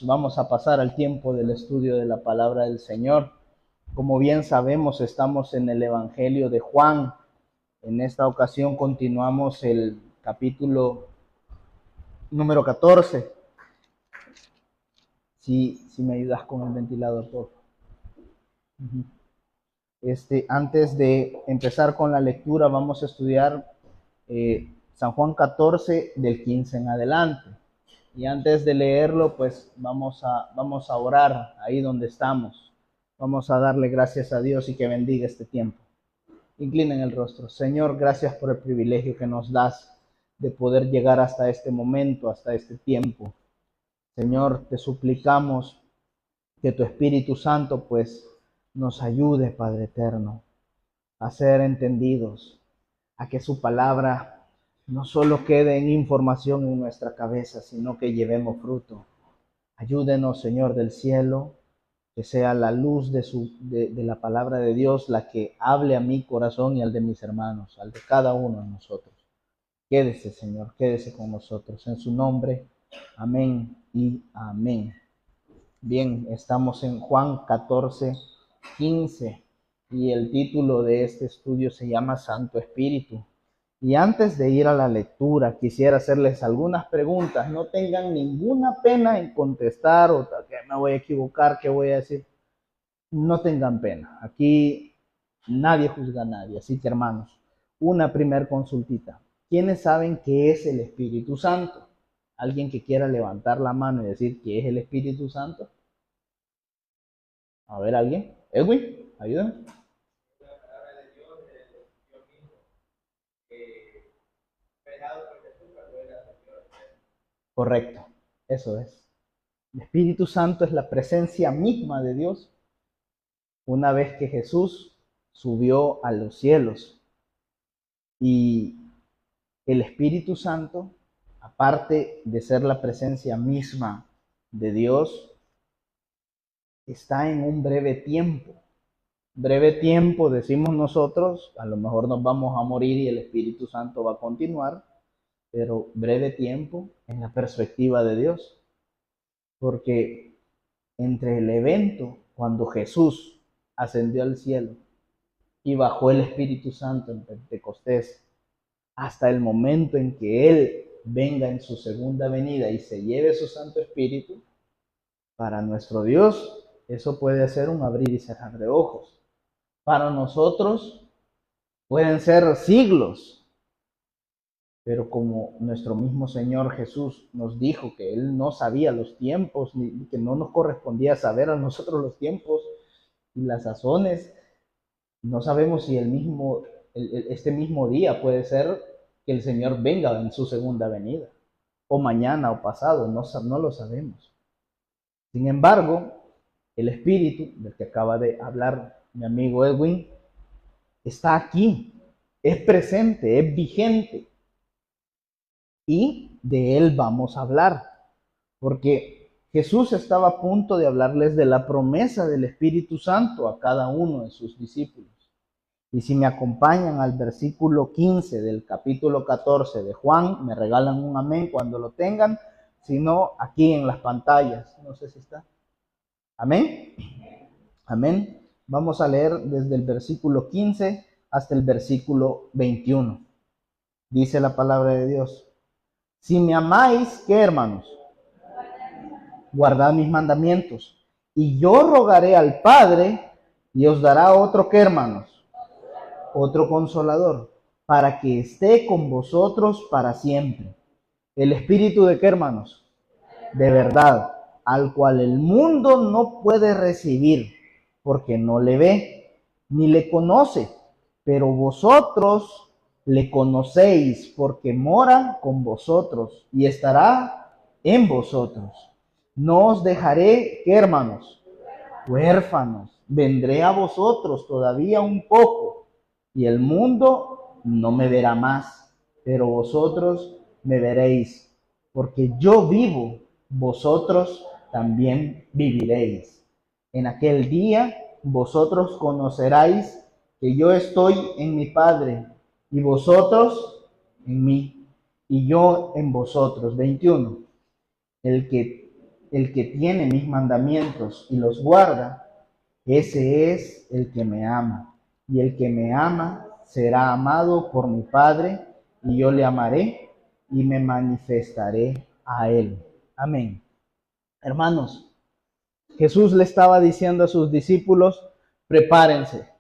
Vamos a pasar al tiempo del estudio de la palabra del Señor. Como bien sabemos, estamos en el Evangelio de Juan. En esta ocasión continuamos el capítulo número 14. Si me ayudas con el ventilador, por favor. Antes de empezar con la lectura, vamos a estudiar San Juan 14 del 15 en adelante. Y antes de leerlo, pues vamos a orar ahí donde estamos. Vamos a darle gracias a Dios y que bendiga este tiempo. Inclinen el rostro. Señor, gracias por el privilegio que nos das de poder llegar hasta este momento, hasta este tiempo. Señor, te suplicamos que tu Espíritu Santo pues nos ayude, Padre eterno, a ser entendidos, a que su palabra no solo quede en información en nuestra cabeza, sino que llevemos fruto. Ayúdenos, Señor del cielo, que sea la luz de la palabra de Dios la que hable a mi corazón y al de mis hermanos, al de cada uno de nosotros. Quédese, Señor, quédese con nosotros. En su nombre, amén y amén. Bien, estamos en Juan 14, 15 y el título de este estudio se llama Santo Espíritu. Y antes de ir a la lectura, quisiera hacerles algunas preguntas. No tengan ninguna pena en contestar o que me voy a equivocar, que voy a decir. No tengan pena. Aquí nadie juzga a nadie. Así que, hermanos, una primer consultita. ¿Quiénes saben qué es el Espíritu Santo? ¿Alguien que quiera levantar la mano y decir qué es el Espíritu Santo? A ver, ¿alguien? Edwin, ayúdame. Correcto, eso es. El Espíritu Santo es la presencia misma de Dios. Una vez que Jesús subió a los cielos y el Espíritu Santo, aparte de ser la presencia misma de Dios, está en un breve tiempo. Breve tiempo, decimos nosotros, a lo mejor nos vamos a morir y el Espíritu Santo va a continuar, pero breve tiempo en la perspectiva de Dios. Porque entre el evento, cuando Jesús ascendió al cielo y bajó el Espíritu Santo en Pentecostés, hasta el momento en que Él venga en su segunda venida y se lleve su Santo Espíritu, para nuestro Dios eso puede ser un abrir y cerrar de ojos. Para nosotros pueden ser siglos. Pero como nuestro mismo Señor Jesús nos dijo que Él no sabía los tiempos, ni que no nos correspondía saber a nosotros los tiempos y las sazones, no sabemos si este mismo día puede ser que el Señor venga en su segunda venida, o mañana o pasado, no lo sabemos. Sin embargo, el Espíritu, del que acaba de hablar mi amigo Edwin, está aquí, es presente, es vigente. Y de él vamos a hablar, porque Jesús estaba a punto de hablarles de la promesa del Espíritu Santo a cada uno de sus discípulos. Y si me acompañan al versículo 15 del capítulo 14 de Juan, me regalan un amén cuando lo tengan, si no, aquí en las pantallas, no sé si está. Amén. Amén. Vamos a leer desde el versículo 15 hasta el versículo 21. Dice la palabra de Dios. Si me amáis, ¿qué, hermanos? Guardad mis mandamientos. Y yo rogaré al Padre y os dará otro, ¿qué, hermanos? Otro consolador, para que esté con vosotros para siempre. ¿El Espíritu de qué, hermanos? De verdad, al cual el mundo no puede recibir, porque no le ve, ni le conoce, pero vosotros le conocéis, porque mora con vosotros y estará en vosotros. No os dejaré, ¿qué, hermanos? Huérfanos. Vendré a vosotros todavía un poco, y el mundo no me verá más, pero vosotros me veréis, porque yo vivo, vosotros también viviréis. En aquel día vosotros conoceráis que yo estoy en mi Padre y vosotros en mí y yo en vosotros. 21. El que tiene mis mandamientos y los guarda, ese es el que me ama. Y el que me ama será amado por mi Padre, y yo le amaré y me manifestaré a él. Amén. Hermanos, Jesús le estaba diciendo a sus discípulos, prepárense,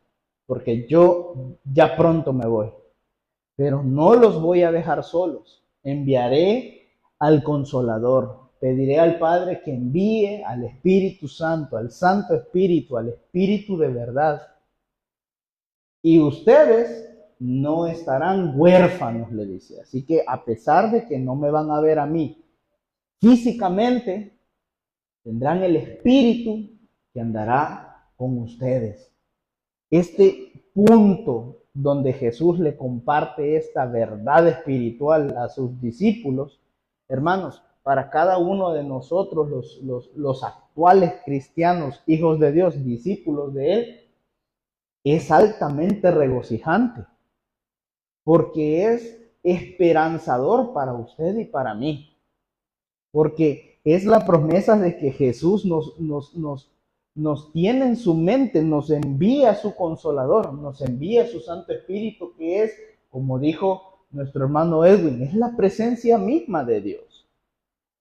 porque yo ya pronto me voy, pero no los voy a dejar solos. Enviaré al Consolador. Pediré al Padre que envíe al Espíritu Santo, al Santo Espíritu, al Espíritu de verdad. Y ustedes no estarán huérfanos, le dice. Así que a pesar de que no me van a ver a mí físicamente, tendrán el Espíritu que andará con ustedes. Este punto donde Jesús le comparte esta verdad espiritual a sus discípulos, hermanos, para cada uno de nosotros, los actuales cristianos, hijos de Dios, discípulos de Él, es altamente regocijante, porque es esperanzador para usted y para mí, porque es la promesa de que Jesús nos tiene en su mente, nos envía su Consolador, nos envía su Santo Espíritu, que es, como dijo nuestro hermano Edwin, es la presencia misma de Dios.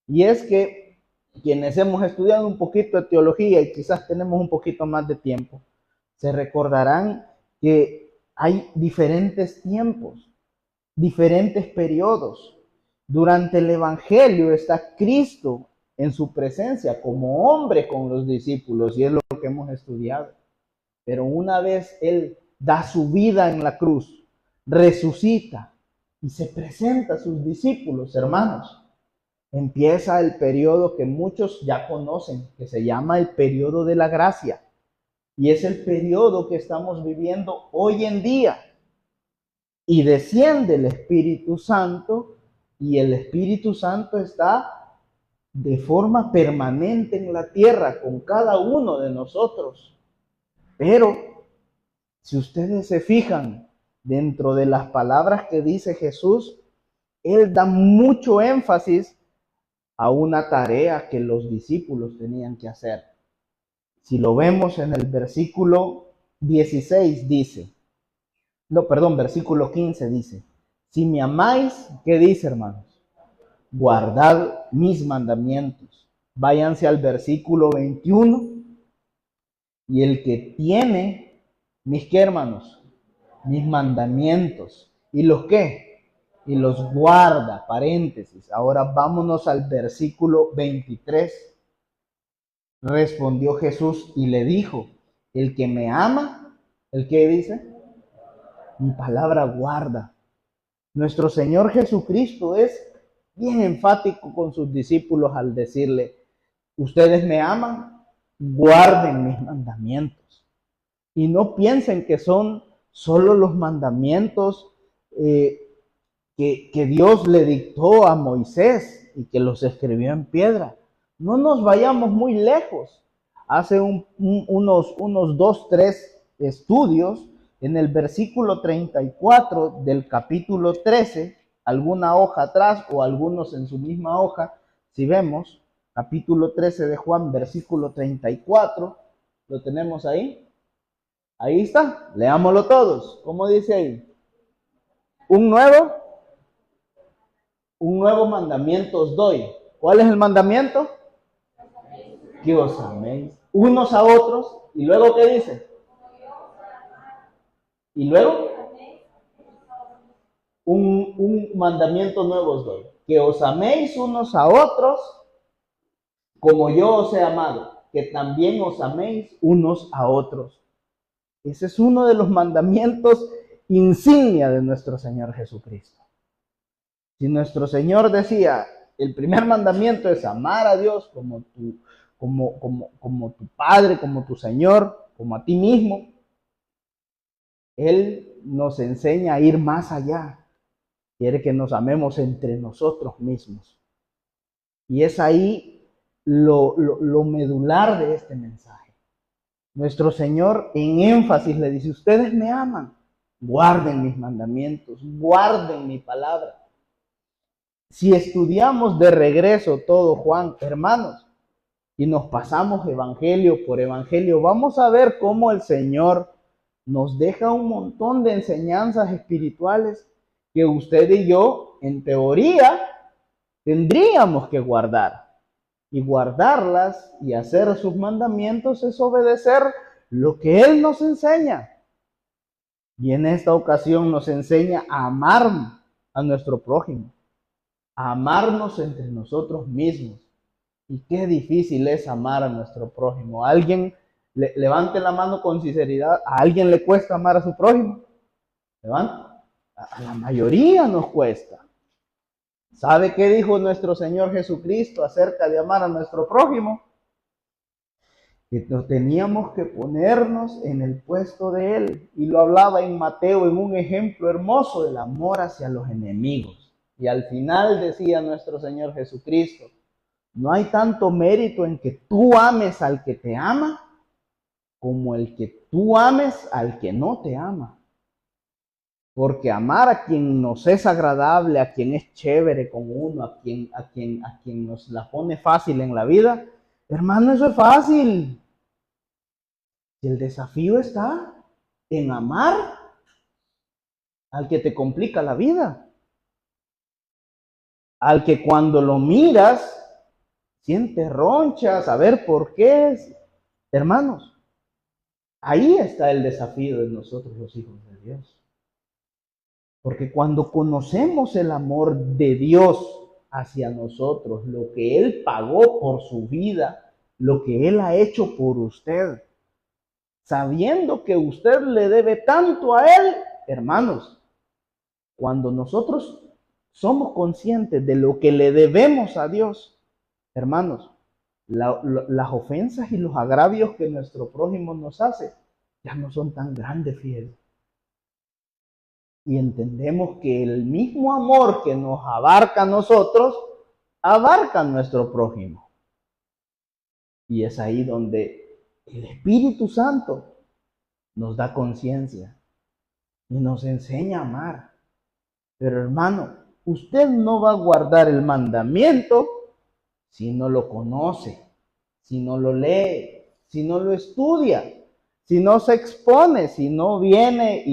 Y es que quienes hemos estudiado un poquito de teología y quizás tenemos un poquito más de tiempo, se recordarán que hay diferentes tiempos, diferentes periodos. Durante el Evangelio está Cristo en su presencia como hombre con los discípulos, y es lo que hemos estudiado. Pero una vez Él da su vida en la cruz, resucita y se presenta a sus discípulos, hermanos, empieza el periodo que muchos ya conocen, que se llama el periodo de la gracia. Y es el periodo que estamos viviendo hoy en día. Y desciende el Espíritu Santo, y el Espíritu Santo está de forma permanente en la tierra con cada uno de nosotros. Pero si ustedes se fijan dentro de las palabras que dice Jesús, Él da mucho énfasis a una tarea que los discípulos tenían que hacer. Si lo vemos en el versículo 16 dice, no, perdón, versículo 15 dice, si me amáis, ¿qué dice, hermanos? Guardad mis mandamientos. Váyanse al versículo 21. Y el que tiene mis, ¿qué, hermanos? Mis mandamientos. ¿Y los qué? Y los guarda, paréntesis. Ahora vámonos al versículo 23. Respondió Jesús y le dijo, el que me ama, ¿el qué dice? Mi palabra guarda. Nuestro Señor Jesucristo es bien enfático con sus discípulos al decirle, ustedes me aman, guarden mis mandamientos. Y no piensen que son solo los mandamientos que Dios le dictó a Moisés y que los escribió en piedra. No nos vayamos muy lejos. Hace unos 2, 3 estudios, en el versículo 34 del capítulo 13, alguna hoja atrás o algunos en su misma hoja, si vemos, capítulo 13 de Juan, versículo 34, ¿lo tenemos ahí? Ahí está, leámoslo todos. ¿Cómo dice ahí? Un nuevo mandamiento os doy. ¿Cuál es el mandamiento? Que os améis unos a otros. ¿Y luego qué dice? Y luego, un mandamiento nuevo os doy. Que os améis unos a otros como yo os he amado. Que también os améis unos a otros. Ese es uno de los mandamientos insignia de nuestro Señor Jesucristo. Si nuestro Señor decía, el primer mandamiento es amar a Dios como tu Padre, como tu Señor, como a ti mismo, Él nos enseña a ir más allá. Quiere que nos amemos entre nosotros mismos. Y es ahí lo medular de este mensaje. Nuestro Señor en énfasis le dice, ustedes me aman, guarden mis mandamientos, guarden mi palabra. Si estudiamos de regreso todo Juan, hermanos, y nos pasamos evangelio por evangelio, vamos a ver cómo el Señor nos deja un montón de enseñanzas espirituales que usted y yo, en teoría, tendríamos que guardar. Y guardarlas y hacer sus mandamientos es obedecer lo que Él nos enseña. Y en esta ocasión nos enseña a amar a nuestro prójimo, a amarnos entre nosotros mismos. Y qué difícil es amar a nuestro prójimo. Alguien, levante la mano con sinceridad, ¿a alguien le cuesta amar a su prójimo? Levante. A la mayoría nos cuesta. ¿Sabe qué dijo nuestro Señor Jesucristo acerca de amar a nuestro prójimo? Que nos teníamos que ponernos en el puesto de Él. Y lo hablaba en Mateo en un ejemplo hermoso del amor hacia los enemigos. Y al final decía nuestro Señor Jesucristo, no hay tanto mérito en que tú ames al que te ama como el que tú ames al que no te ama. Porque amar a quien nos es agradable, a quien es chévere con uno, a quien nos la pone fácil en la vida, hermano, eso es fácil. Y el desafío está en amar al que te complica la vida. Al que cuando lo miras, siente ronchas, a ver por qué. Hermanos, ahí está el desafío de nosotros los hijos de Dios. Porque cuando conocemos el amor de Dios hacia nosotros, lo que Él pagó por su vida, lo que Él ha hecho por usted, sabiendo que usted le debe tanto a Él, hermanos, cuando nosotros somos conscientes de lo que le debemos a Dios, hermanos, las ofensas y los agravios que nuestro prójimo nos hace ya no son tan grandes, fíjense. Y entendemos que el mismo amor que nos abarca a nosotros, abarca a nuestro prójimo. Y es ahí donde el Espíritu Santo nos da conciencia y nos enseña a amar. Pero hermano, usted no va a guardar el mandamiento si no lo conoce, si no lo lee, si no lo estudia, si no se expone, si no viene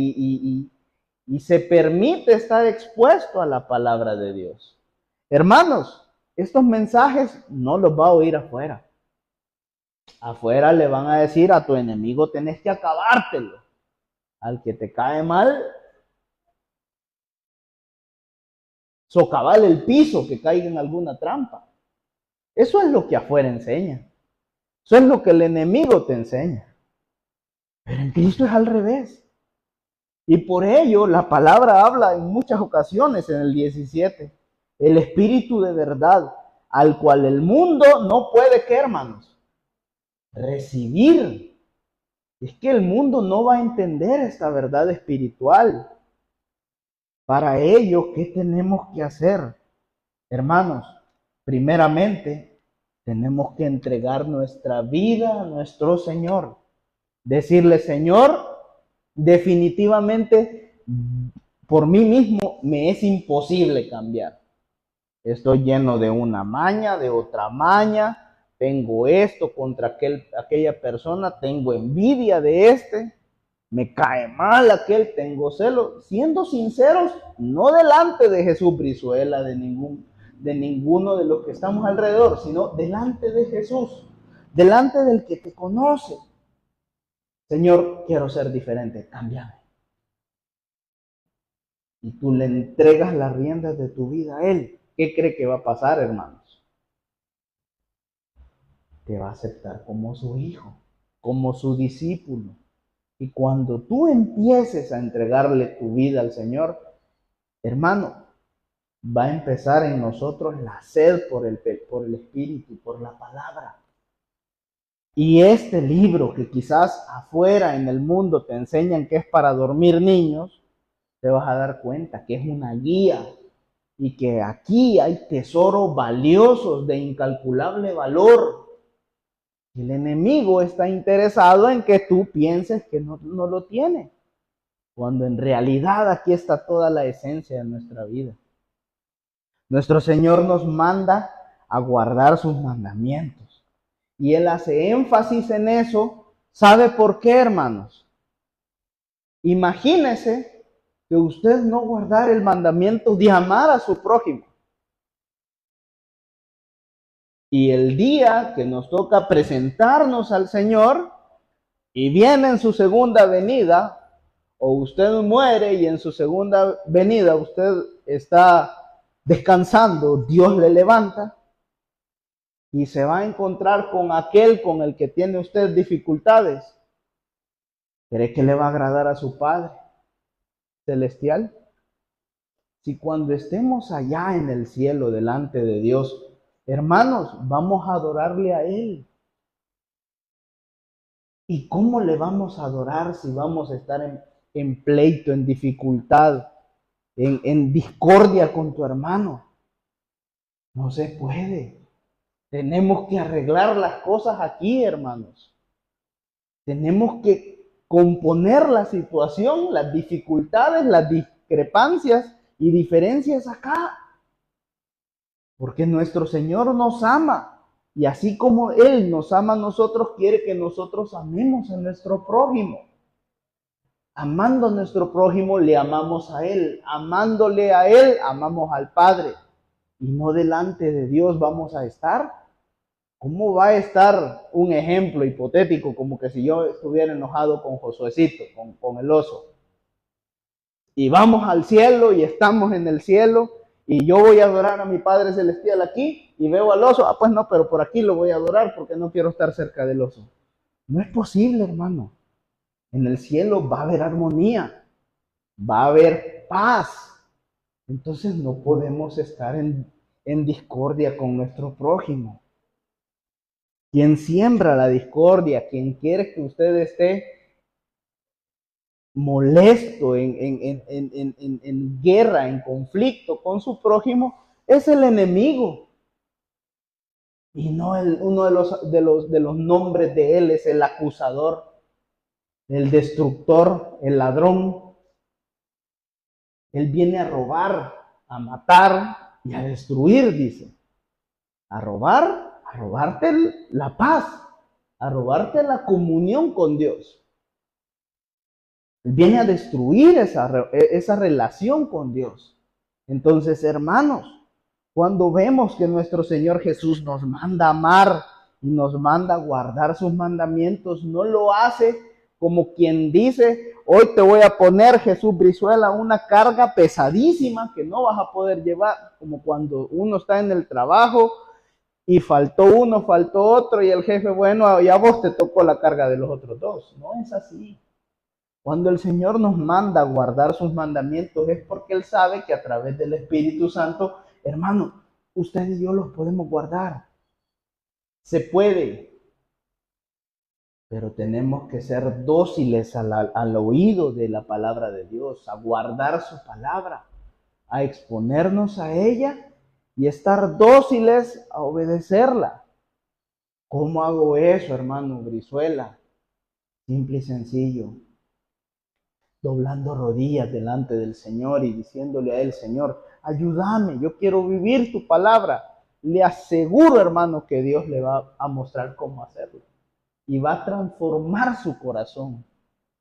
y se permite estar expuesto a la palabra de Dios. Hermanos, estos mensajes no los va a oír afuera. Afuera le van a decir a tu enemigo tenés que acabártelo. Al que te cae mal, socavale el piso, que caiga en alguna trampa. Eso es lo que afuera enseña. Eso es lo que el enemigo te enseña. Pero en Cristo es al revés. Y por ello la palabra habla en muchas ocasiones en el 17. El Espíritu de verdad, al cual el mundo no puede, ¿qué, hermanos? Recibir. Es que el mundo no va a entender esta verdad espiritual. Para ello, ¿qué tenemos que hacer? Hermanos, primeramente, tenemos que entregar nuestra vida a nuestro Señor. Decirle, Señor, definitivamente, por mí mismo me es imposible cambiar. Estoy lleno de una maña, de otra maña, tengo esto contra aquella persona, tengo envidia de este, me cae mal aquel, tengo celos. Siendo sinceros, no delante de Jesús Brizuela, de ninguno de los que estamos alrededor, sino delante de Jesús, delante del que te conoce. Señor, quiero ser diferente, cámbiame. Y tú le entregas las riendas de tu vida a Él. ¿Qué cree que va a pasar, hermanos? Te va a aceptar como su hijo, como su discípulo. Y cuando tú empieces a entregarle tu vida al Señor, hermano, va a empezar en nosotros la sed por el Espíritu, por la palabra. Y este libro que quizás afuera en el mundo te enseñan que es para dormir niños, te vas a dar cuenta que es una guía y que aquí hay tesoros valiosos de incalculable valor El enemigo está interesado en que tú pienses que no lo tiene, cuando en realidad aquí está toda la esencia de nuestra vida. Nuestro Señor nos manda a guardar sus mandamientos. Y Él hace énfasis en eso. ¿Sabe por qué, hermanos? Imagínese que usted no guardara el mandamiento de amar a su prójimo. Y el día que nos toca presentarnos al Señor y viene en su segunda venida, o usted muere y en su segunda venida usted está descansando, Dios le levanta y se va a encontrar con aquel con el que tiene usted dificultades. ¿Cree que le va a agradar a su Padre celestial? Si cuando estemos allá en el cielo delante de Dios, hermanos, vamos a adorarle a Él. ¿Y cómo le vamos a adorar si vamos a estar en pleito, en dificultad, en discordia con tu hermano? No se puede. Tenemos que arreglar las cosas aquí, hermanos. Tenemos que componer la situación, las dificultades, las discrepancias y diferencias acá. Porque nuestro Señor nos ama. Y así como Él nos ama a nosotros, quiere que nosotros amemos a nuestro prójimo. Amando a nuestro prójimo, le amamos a Él. Amándole a Él, amamos al Padre. Y no delante de Dios vamos a estar. ¿Cómo va a estar un ejemplo hipotético como que si yo estuviera enojado con Josuecito, con el oso? Y vamos al cielo y estamos en el cielo y yo voy a adorar a mi Padre Celestial aquí y veo al oso. Pues no, pero por aquí lo voy a adorar porque no quiero estar cerca del oso. No es posible, hermano. En el cielo va a haber armonía, va a haber paz. Entonces no podemos estar en discordia con nuestro prójimo. Quien siembra la discordia, quien quiere que usted esté molesto, en guerra, en conflicto con su prójimo, es el enemigo. Y no uno de los nombres de él es el acusador, el destructor, el ladrón. Él viene a robar, a matar y a destruir, dice. A robar, a robarte la paz, a robarte la comunión con Dios. Él viene a destruir esa relación con Dios. Entonces, hermanos, cuando vemos que nuestro Señor Jesús nos manda a amar y nos manda a guardar sus mandamientos, no lo hace como quien dice: hoy te voy a poner, Jesús Brizuela, una carga pesadísima que no vas a poder llevar, como cuando uno está en el trabajo y faltó uno, faltó otro, y el jefe, bueno, ya vos te tocó la carga de los otros dos. No es así. Cuando el Señor nos manda a guardar sus mandamientos es porque Él sabe que a través del Espíritu Santo, hermano, usted y yo los podemos guardar. Se puede, pero tenemos que ser dóciles al oído de la palabra de Dios, a guardar su palabra, a exponernos a ella y estar dóciles a obedecerla. ¿Cómo hago eso, hermano Brizuela? Simple y sencillo. Doblando rodillas delante del Señor y diciéndole a Él: Señor, ayúdame, yo quiero vivir tu palabra. Le aseguro, hermano, que Dios le va a mostrar cómo hacerlo. Y va a transformar su corazón.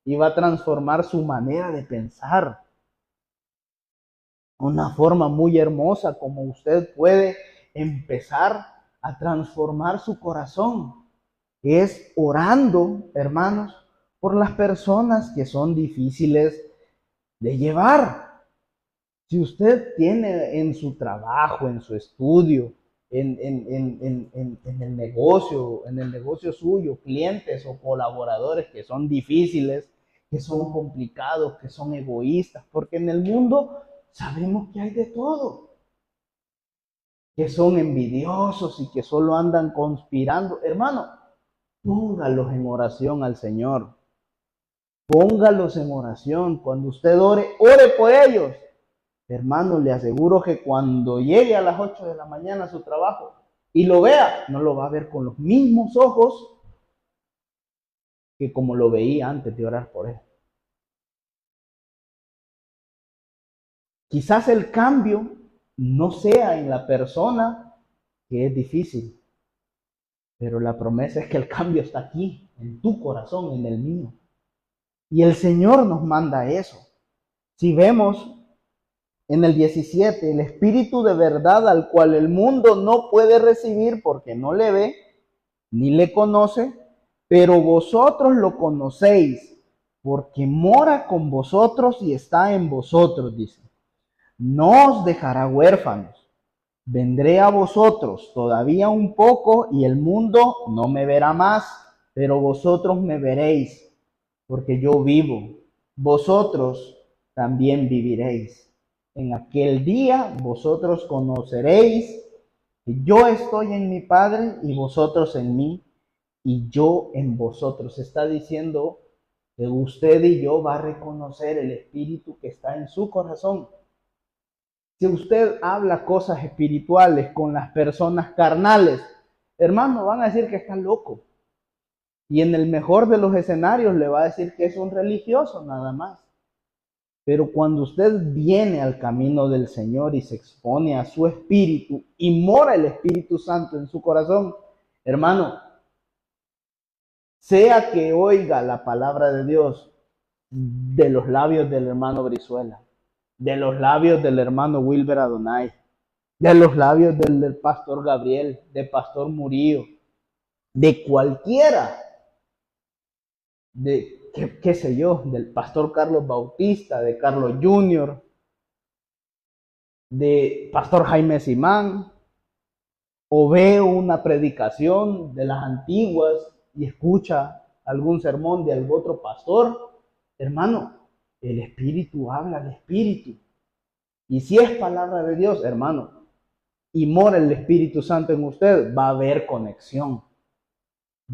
Y va a transformar su manera de pensar. Una forma muy hermosa como usted puede empezar a transformar su corazón es orando, hermanos, por las personas que son difíciles de llevar. Si usted tiene en su trabajo, en su estudio, en el negocio suyo, clientes o colaboradores que son difíciles, que son complicados, que son egoístas, porque en el mundo sabemos que hay de todo, que son envidiosos y que solo andan conspirando. Hermano, póngalos en oración al Señor. Póngalos en oración. Cuando usted ore por ellos. Hermano, le aseguro que cuando llegue a las 8 de la mañana a su trabajo y lo vea, no lo va a ver con los mismos ojos que como lo veía antes de orar por él. Quizás el cambio no sea en la persona, que es difícil, pero la promesa es que el cambio está aquí, en tu corazón, en el mío. Y el Señor nos manda eso. Si vemos en el 17, el Espíritu de verdad al cual el mundo no puede recibir porque no le ve ni le conoce, pero vosotros lo conocéis porque mora con vosotros y está en vosotros, dice. No os dejará huérfanos. Vendré a vosotros todavía un poco y el mundo no me verá más, pero vosotros me veréis, porque yo vivo. Vosotros también viviréis. En aquel día vosotros conoceréis que yo estoy en mi Padre y vosotros en mí y yo en vosotros. Está diciendo que usted y yo va a reconocer el Espíritu que está en su corazón. Si usted habla cosas espirituales con las personas carnales, hermano, van a decir que está loco. Y en el mejor de los escenarios le va a decir que es un religioso nada más. Pero cuando usted viene al camino del Señor y se expone a su espíritu y mora el Espíritu Santo en su corazón, hermano, sea que oiga la palabra de Dios de los labios del hermano Brizuela, de los labios del hermano Wilber Adonai, de los labios del pastor Gabriel, de pastor Murillo, de cualquiera, de qué sé yo, del pastor Carlos Bautista, de Carlos Junior, de pastor Jaime Simán, o veo una predicación de las antiguas y escucha algún sermón de algún otro pastor, hermano, el Espíritu habla al Espíritu. Y si es palabra de Dios, hermano, y mora el Espíritu Santo en usted, va a haber conexión.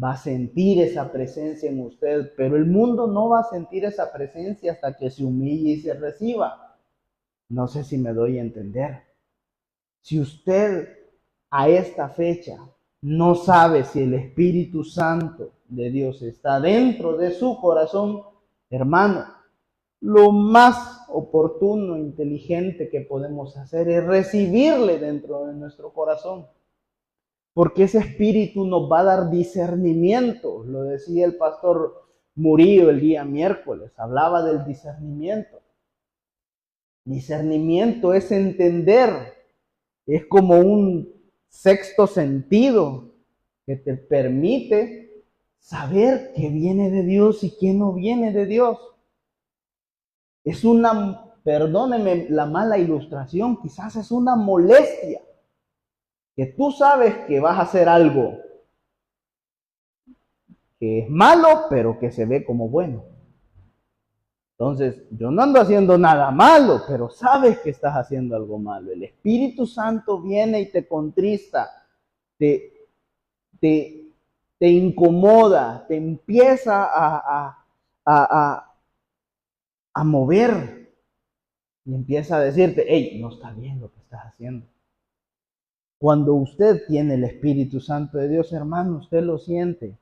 Va a sentir esa presencia en usted, pero el mundo no va a sentir esa presencia hasta que se humille y se reciba. No sé si me doy a entender. Si usted a esta fecha no sabe si el Espíritu Santo de Dios está dentro de su corazón, hermano, lo más oportuno e inteligente que podemos hacer es recibirle dentro de nuestro corazón. Porque ese espíritu nos va a dar discernimiento. Lo decía el pastor Murillo el día miércoles, hablaba del discernimiento. Discernimiento es entender, es como un sexto sentido que te permite saber qué viene de Dios y qué no viene de Dios. Es una, perdóneme la mala ilustración, quizás es una molestia. Que tú sabes que vas a hacer algo que es malo, pero que se ve como bueno. Entonces, yo no ando haciendo nada malo, pero sabes que estás haciendo algo malo. El Espíritu Santo viene y te contrista, te incomoda, te empieza a mover y empieza a decirte, hey, no está bien lo que estás haciendo. Cuando usted tiene el Espíritu Santo de Dios, hermano, usted lo siente.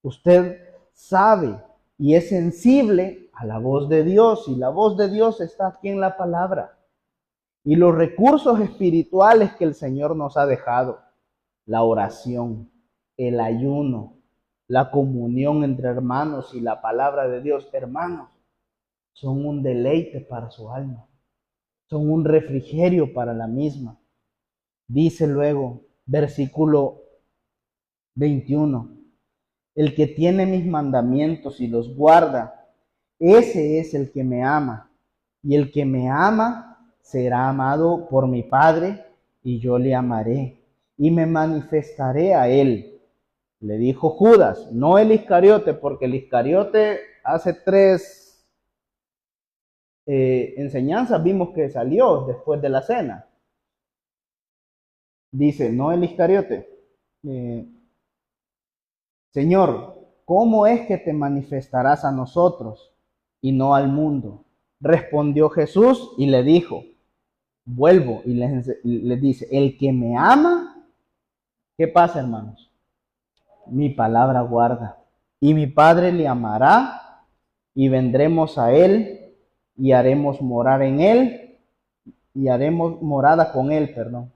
Usted sabe y es sensible a la voz de Dios, y la voz de Dios está aquí en la palabra. Y los recursos espirituales que el Señor nos ha dejado, la oración, el ayuno, la comunión entre hermanos y la palabra de Dios, hermanos, son un deleite para su alma, son un refrigerio para la misma. Dice luego, versículo 21, el que tiene mis mandamientos y los guarda, ese es el que me ama, y el que me ama será amado por mi Padre, y yo le amaré, y me manifestaré a él. Le dijo Judas, no el Iscariote, porque el Iscariote hace 3 enseñanzas vimos que salió después de la cena. Dice, no el Iscariote, Señor, ¿cómo es que te manifestarás a nosotros y no al mundo? Respondió Jesús y le dijo, vuelvo y le dice, el que me ama, ¿qué pasa, hermanos? Mi palabra guarda. Y mi Padre le amará, y vendremos a él, y haremos morar en él, y haremos morada con él, perdón.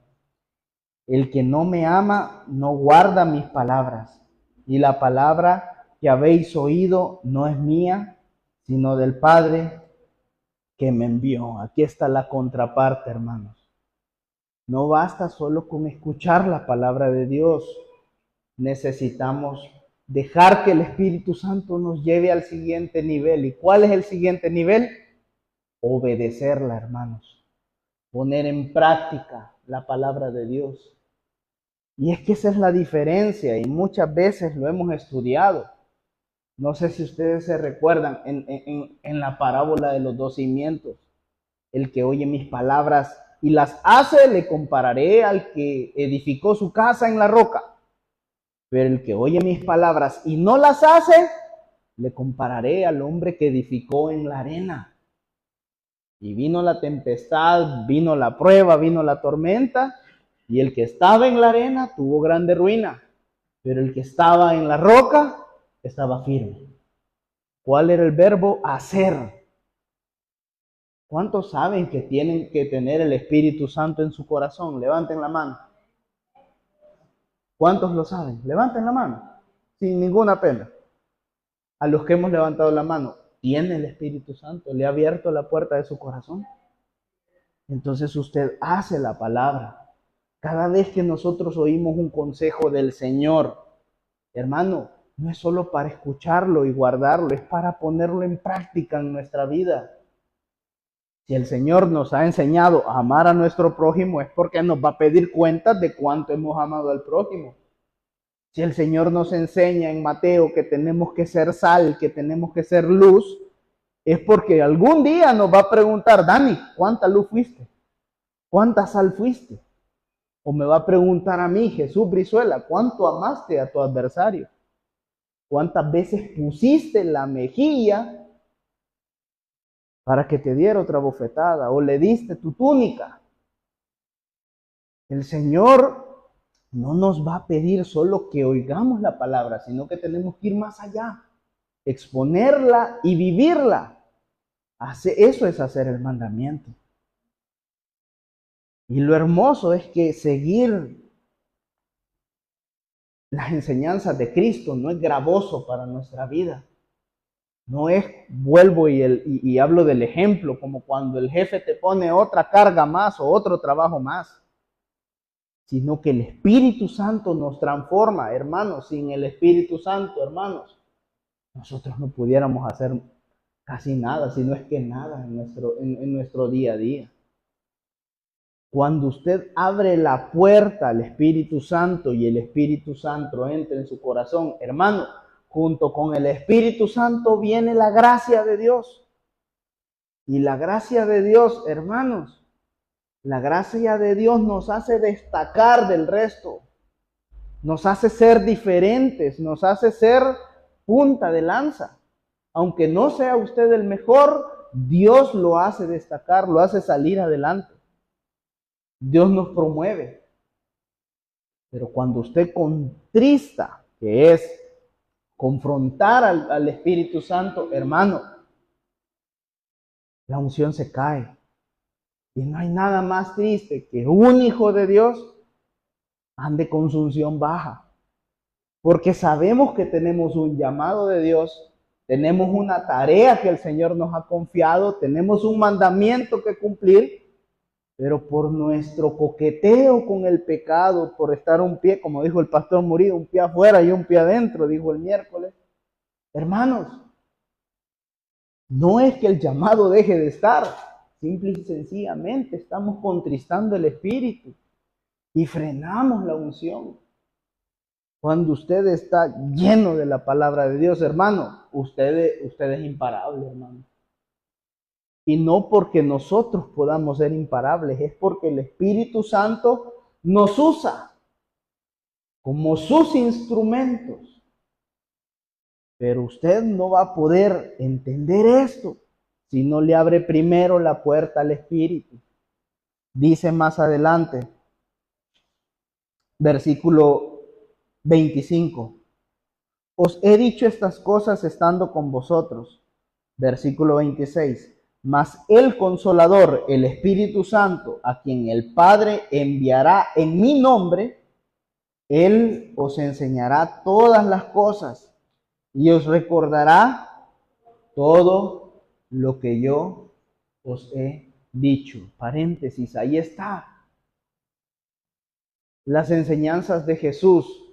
El que no me ama no guarda mis palabras, y la palabra que habéis oído no es mía, sino del Padre que me envió. Aquí está la contraparte, hermanos. No basta solo con escuchar la palabra de Dios. Necesitamos dejar que el Espíritu Santo nos lleve al siguiente nivel. ¿Y cuál es el siguiente nivel? Obedecerla, hermanos. Poner en práctica la palabra de Dios. Y es que esa es la diferencia y muchas veces lo hemos estudiado. No sé si ustedes se recuerdan en la parábola de los dos cimientos. El que oye mis palabras y las hace, le compararé al que edificó su casa en la roca. Pero el que oye mis palabras y no las hace, le compararé al hombre que edificó en la arena. Y vino la tempestad, vino la prueba, vino la tormenta, y el que estaba en la arena tuvo grande ruina, pero el que estaba en la roca estaba firme. ¿Cuál era el verbo? Hacer. ¿Cuántos saben que tienen que tener el Espíritu Santo en su corazón? Levanten la mano. ¿Cuántos lo saben? Levanten la mano, sin ninguna pena. A los que hemos levantado la mano, ¿tiene el Espíritu Santo? ¿Le ha abierto la puerta de su corazón? Entonces usted hace la palabra. Cada vez que nosotros oímos un consejo del Señor, hermano, no es solo para escucharlo y guardarlo, es para ponerlo en práctica en nuestra vida. Si el Señor nos ha enseñado a amar a nuestro prójimo, es porque nos va a pedir cuentas de cuánto hemos amado al prójimo. Si el Señor nos enseña en Mateo que tenemos que ser sal, que tenemos que ser luz, es porque algún día nos va a preguntar, Dani, ¿cuánta luz fuiste? ¿Cuánta sal fuiste? O me va a preguntar a mí, Jesús Brizuela, ¿cuánto amaste a tu adversario? ¿Cuántas veces pusiste la mejilla para que te diera otra bofetada? ¿O le diste tu túnica? El Señor no nos va a pedir solo que oigamos la palabra, sino que tenemos que ir más allá, exponerla y vivirla. Eso es hacer el mandamiento. Y lo hermoso es que seguir las enseñanzas de Cristo no es gravoso para nuestra vida. No es, vuelvo y hablo del ejemplo, como cuando el jefe te pone otra carga más o otro trabajo más, sino que el Espíritu Santo nos transforma, hermanos. Sin el Espíritu Santo, hermanos, nosotros no pudiéramos hacer casi nada, si no es que nada en nuestro día a día. Cuando usted abre la puerta al Espíritu Santo y el Espíritu Santo entra en su corazón, hermano, junto con el Espíritu Santo viene la gracia de Dios. Y la gracia de Dios, hermanos, la gracia de Dios nos hace destacar del resto, nos hace ser diferentes, nos hace ser punta de lanza. Aunque no sea usted el mejor, Dios lo hace destacar, lo hace salir adelante. Dios nos promueve. Pero cuando usted contrista, que es confrontar al Espíritu Santo, hermano, la unción se cae. Y no hay nada más triste que un hijo de Dios ande con su unción baja. Porque sabemos que tenemos un llamado de Dios, tenemos una tarea que el Señor nos ha confiado, tenemos un mandamiento que cumplir, pero por nuestro coqueteo con el pecado, por estar un pie, como dijo el pastor Murillo, un pie afuera y un pie adentro, dijo el miércoles. Hermanos, no es que el llamado deje de estar, simple y sencillamente estamos contristando el Espíritu y frenamos la unción. Cuando usted está lleno de la palabra de Dios, hermano, usted es imparable, hermano. Y no porque nosotros podamos ser imparables, es porque el Espíritu Santo nos usa como sus instrumentos. Pero usted no va a poder entender esto si no le abre primero la puerta al Espíritu. Dice más adelante, versículo 25. Os he dicho estas cosas estando con vosotros. Versículo 26. Mas el Consolador, el Espíritu Santo, a quien el Padre enviará en mi nombre, Él os enseñará todas las cosas y os recordará todo lo que yo os he dicho. Paréntesis, ahí está. Las enseñanzas de Jesús.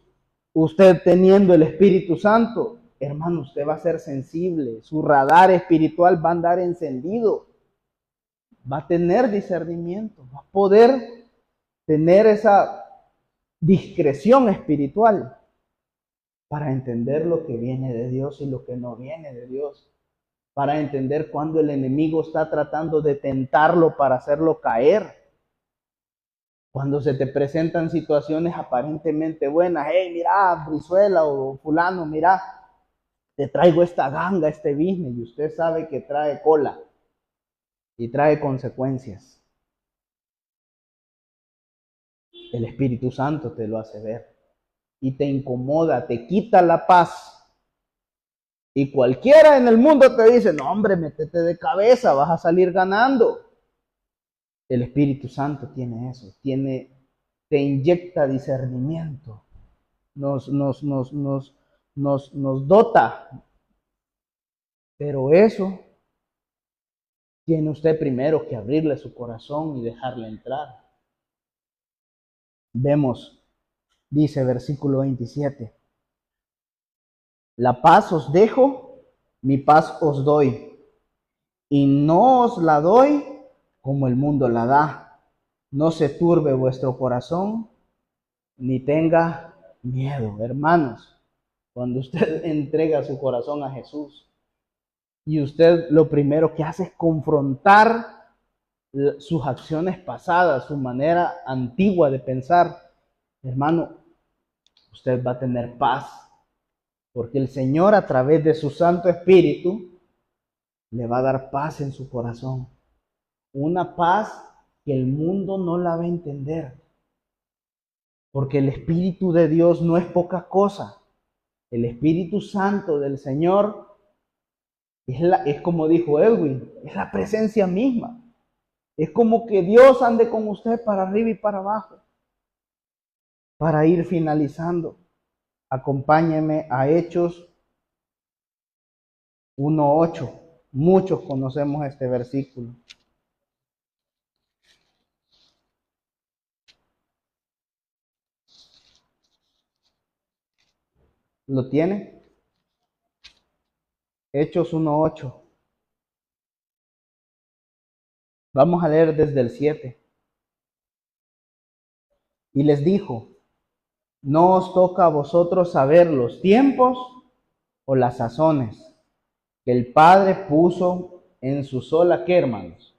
Usted teniendo el Espíritu Santo, hermano, usted va a ser sensible. Su radar espiritual va a andar encendido. Va a tener discernimiento. Va a poder tener esa discreción espiritual para entender lo que viene de Dios y lo que no viene de Dios. Para entender cuando el enemigo está tratando de tentarlo para hacerlo caer. Cuando se te presentan situaciones aparentemente buenas, hey, mira, Brizuela o fulano, mira, te traigo esta ganga, este business, y usted sabe que trae cola y trae consecuencias. El Espíritu Santo te lo hace ver y te incomoda, te quita la paz. Y cualquiera en el mundo te dice, no hombre, métete de cabeza, vas a salir ganando. El Espíritu Santo tiene eso, te inyecta discernimiento, nos dota. Pero eso tiene usted primero que abrirle su corazón y dejarle entrar. Vemos, dice versículo 27, la paz os dejo, mi paz os doy, y no os la doy como el mundo la da. No se turbe vuestro corazón, ni tenga miedo. Hermanos, cuando usted entrega su corazón a Jesús, y usted lo primero que hace es confrontar sus acciones pasadas, su manera antigua de pensar, hermano, usted va a tener paz, porque el Señor a través de su Santo Espíritu le va a dar paz en su corazón. Una paz que el mundo no la va a entender, porque el Espíritu de Dios no es poca cosa. El Espíritu Santo del Señor es como dijo Edwin, es la presencia misma. Es como que Dios ande con usted para arriba y para abajo. Para ir finalizando, acompáñeme a Hechos 1:8. Muchos conocemos este versículo. ¿Lo tiene? Hechos 1:8. Vamos a leer desde el 7. Y les dijo, no os toca a vosotros saber los tiempos o las sazones que el Padre puso en su sola, ¿qué, hermanos?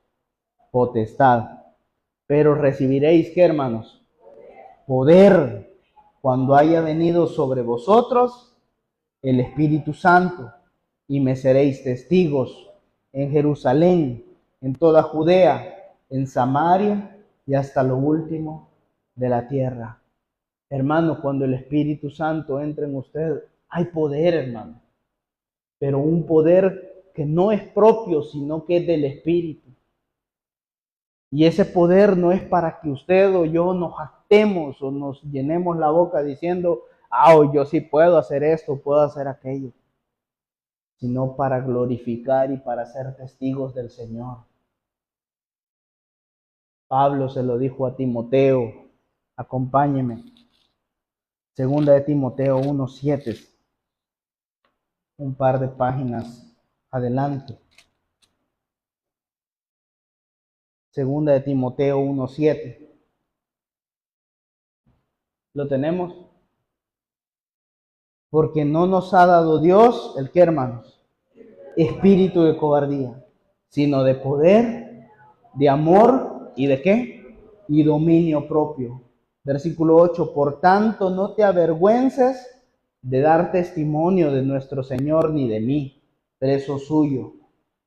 Potestad. Pero recibiréis, ¿qué, hermanos? Poder cuando haya venido sobre vosotros el Espíritu Santo, y me seréis testigos en Jerusalén, en toda Judea, en Samaria y hasta lo último de la tierra. Hermano, cuando el Espíritu Santo entra en usted, hay poder, hermano, pero un poder que no es propio, sino que es del Espíritu. Y ese poder no es para que usted o yo nos jactemos o nos llenemos la boca diciendo, yo sí puedo hacer esto, puedo hacer aquello, sino para glorificar y para ser testigos del Señor. Pablo se lo dijo a Timoteo, acompáñeme. Segunda de Timoteo 1:7, un par de páginas adelante. Segunda de Timoteo 1:7. ¿Lo tenemos? Porque no nos ha dado Dios, ¿el qué, hermanos? Espíritu de cobardía, sino de poder, de amor y ¿de qué? Y dominio propio. Versículo 8, por tanto no te avergüences de dar testimonio de nuestro Señor ni de mí, preso suyo,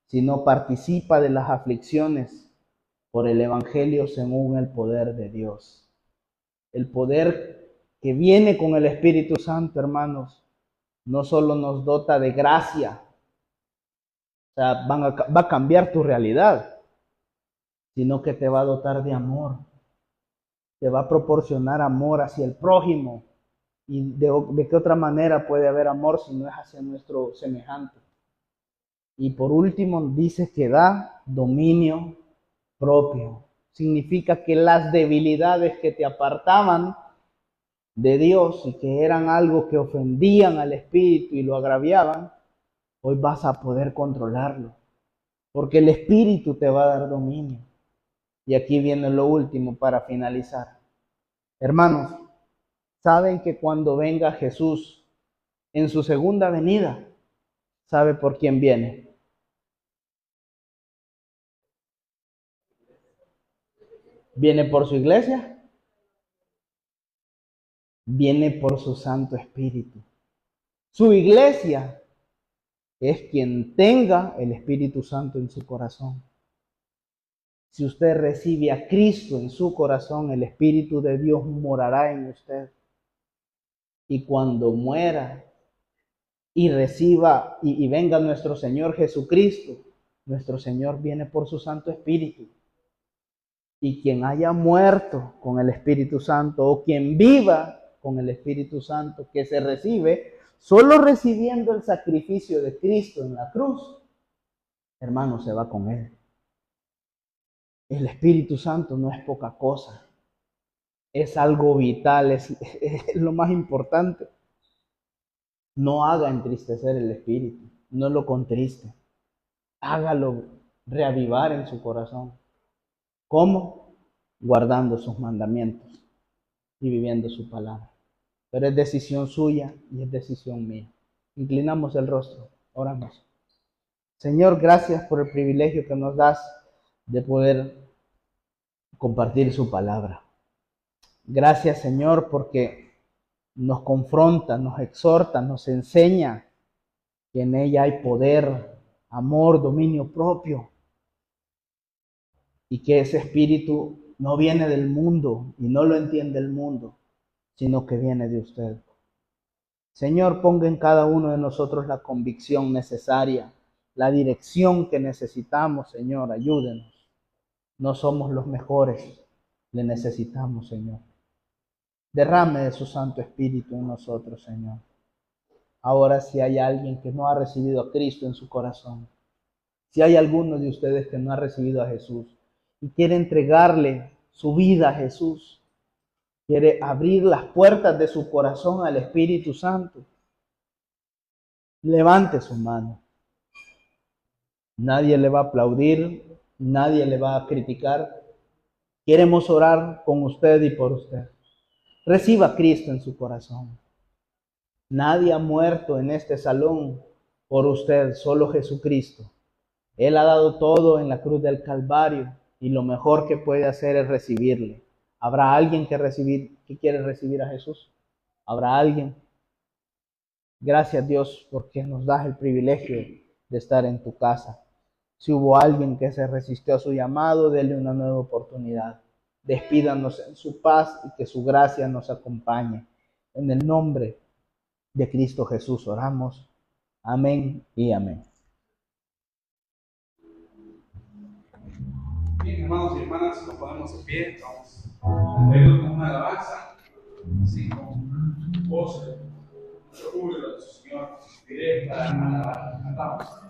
sino participa de las aflicciones por el Evangelio según el poder de Dios. El poder que viene con el Espíritu Santo, hermanos, no solo nos dota de gracia, o sea, va a cambiar tu realidad, sino que te va a dotar de amor, te va a proporcionar amor hacia el prójimo. ¿Y de qué otra manera puede haber amor si no es hacia nuestro semejante? Y por último dice que da dominio propio. Significa que las debilidades que te apartaban de Dios y que eran algo que ofendían al Espíritu y lo agraviaban, hoy vas a poder controlarlo, porque el Espíritu te va a dar dominio. Y aquí viene lo último para finalizar. Hermanos, saben que cuando venga Jesús en su segunda venida, ¿sabe por quién viene? ¿Viene por su iglesia? Viene por su Santo Espíritu. Su iglesia es quien tenga el Espíritu Santo en su corazón. Si usted recibe a Cristo en su corazón, el Espíritu de Dios morará en usted. Y cuando muera y reciba y venga nuestro Señor Jesucristo, nuestro Señor viene por su Santo Espíritu. Y quien haya muerto con el Espíritu Santo o quien viva con el Espíritu Santo que se recibe, solo recibiendo el sacrificio de Cristo en la cruz, hermano, se va con Él. El Espíritu Santo no es poca cosa. Es algo vital, es lo más importante. No haga entristecer el Espíritu, no lo contriste. Hágalo reavivar en su corazón. ¿Cómo? Guardando sus mandamientos y viviendo su palabra. Pero es decisión suya y es decisión mía. Inclinamos el rostro, oramos. Señor, gracias por el privilegio que nos das de poder compartir su palabra. Gracias, Señor, porque nos confronta, nos exhorta, nos enseña que en ella hay poder, amor, dominio propio, y que ese espíritu no viene del mundo y no lo entiende el mundo, sino que viene de usted. Señor, ponga en cada uno de nosotros la convicción necesaria, la dirección que necesitamos, Señor, ayúdenos. No somos los mejores, le necesitamos, Señor. Derrame de su Santo Espíritu en nosotros, Señor. Ahora, si hay alguien que no ha recibido a Cristo en su corazón, si hay alguno de ustedes que no ha recibido a Jesús y quiere entregarle su vida a Jesús, quiere abrir las puertas de su corazón al Espíritu Santo, levante su mano. Nadie le va a aplaudir, nadie le va a criticar. Queremos orar con usted y por usted. Reciba a Cristo en su corazón. Nadie ha muerto en este salón por usted, solo Jesucristo. Él ha dado todo en la cruz del Calvario y lo mejor que puede hacer es recibirle. ¿Habrá alguien que quiere recibir a Jesús? ¿Habrá alguien? Gracias, Dios, porque nos das el privilegio de estar en tu casa. Si hubo alguien que se resistió a su llamado, denle una nueva oportunidad. Despídanos en su paz y que su gracia nos acompañe. En el nombre de Cristo Jesús oramos. Amén y amén. Bien, hermanos y hermanas, nos ponemos de pie, vamos a leer con una alabanza, así con voz, orgullo de su Señor, directa, alabar, cantamos.